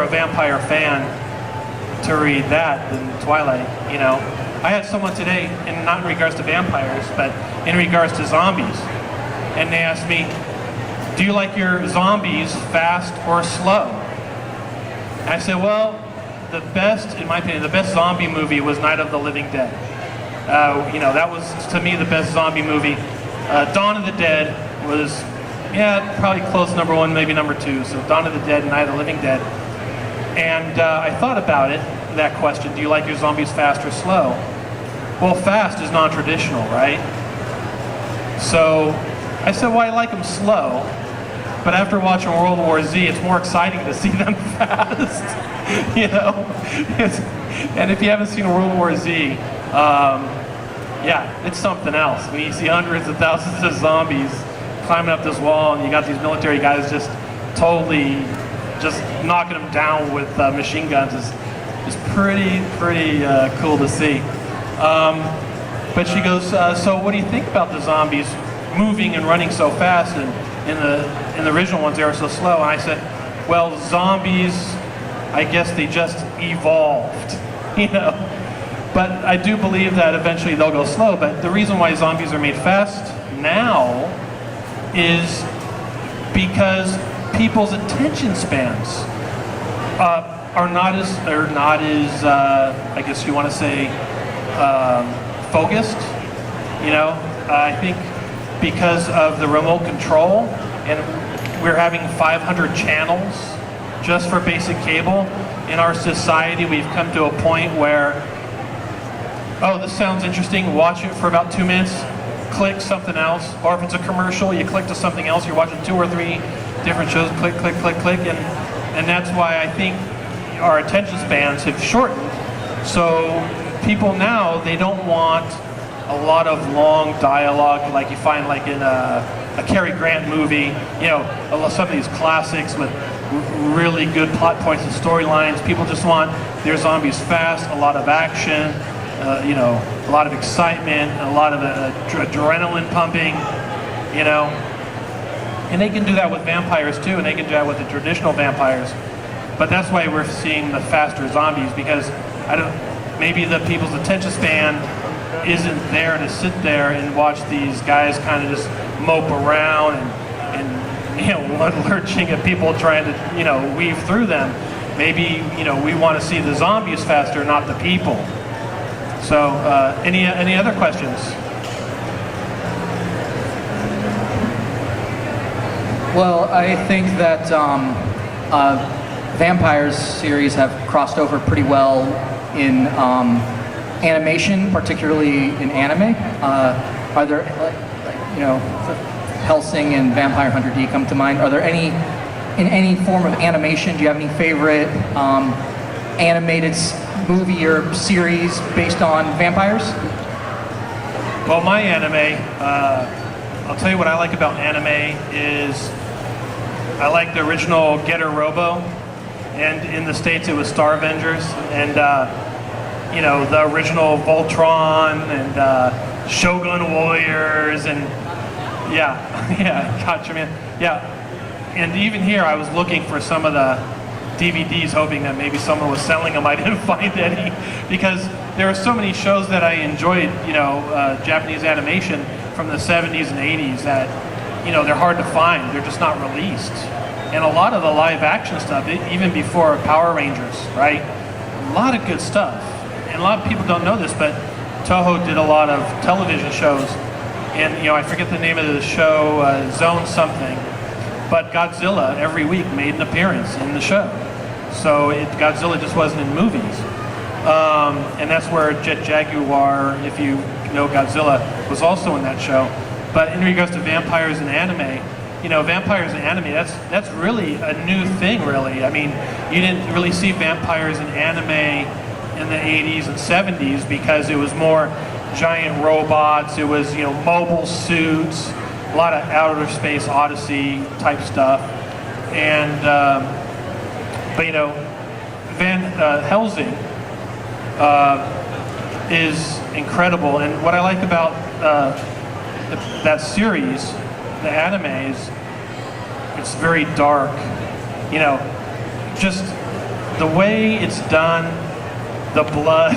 a vampire fan to read that than Twilight, you know. I had someone today, and not in regards to vampires, but in regards to zombies, and they asked me, do you like your zombies fast or slow? And I said, well, the best, in my opinion, the best zombie movie was Night of the Living Dead. You know, that was, to me, the best zombie movie. Dawn of the Dead was, yeah, probably close number one, maybe number two. So Dawn of the Dead and Night of the Living Dead. And I thought about it, that question, do you like your zombies fast or slow? Well, fast is non-traditional, right? So I said, well, I like them slow. But after watching World War Z, it's more exciting to see them fast, you know? And if you haven't seen World War Z, yeah, it's something else. When you see hundreds of thousands of zombies climbing up this wall, and you got these military guys just totally just knocking them down with machine guns, is pretty cool to see. But she goes, so what do you think about the zombies moving and running so fast, and in the original ones they were so slow? And I said, well, zombies, I guess they just evolved, you know. But I do believe that eventually they'll go slow. But the reason why zombies are made fast now is because people's attention spans are not as I guess you want to say focused. You know, I think because of the remote control, and we're having 500 channels just for basic cable. In our society, we've come to a point where, oh, this sounds interesting, watch it for about 2 minutes, click something else. Or if it's a commercial, you click to something else, you're watching 2 or 3 different shows, click, click, click, click, and that's why I think our attention spans have shortened. So people now, they don't want a lot of long dialogue like you find like in a Cary Grant movie, you know, some of these classics with really good plot points and storylines. People just want their zombies fast, a lot of action, you know, a lot of excitement, a lot of adrenaline pumping, you know. And they can do that with vampires too, and they can do that with the traditional vampires. But that's why we're seeing the faster zombies, because maybe the people's attention span isn't there to sit there and watch these guys kind of just mope around and you know, lurching at people trying to, you know, weave through them. Maybe, you know, we want to see the zombies faster, not the people. So, any other questions? Well, I think that Vampires series have crossed over pretty well in animation, particularly in anime. Are there, like, you know, Hellsing and Vampire Hunter D come to mind? Are there any, in any form of animation, do you have any favorite animated movie or series based on vampires? Well, my anime, I'll tell you what I like about anime is I like the original Getter Robo, and in the States it was Star Avengers, and you know, the original Voltron and Shogun Warriors, and yeah, gotcha, man. Yeah, and even here I was looking for some of the DVDs, hoping that maybe someone was selling them. I didn't find any, because there are so many shows that I enjoyed, you know, Japanese animation from the 70s and 80s that, you know, they're hard to find. They're just not released. And a lot of the live action stuff, even before Power Rangers, right? A lot of good stuff. And a lot of people don't know this, but Toho did a lot of television shows. And, you know, I forget the name of the show, Zone something. But Godzilla every week made an appearance in the show. So Godzilla just wasn't in movies. And that's where Jet Jaguar, if you know Godzilla, was also in that show. But in regards to vampires and anime, you know, vampires and anime, that's really a new thing, really. I mean, you didn't really see vampires and anime in the 80s and 70s because it was more giant robots, it was, you know, mobile suits, a lot of Outer Space Odyssey type stuff. And, but you know, Hellsing is incredible. And what I like about that series, the anime, is it's very dark. You know, just the way it's done, the blood.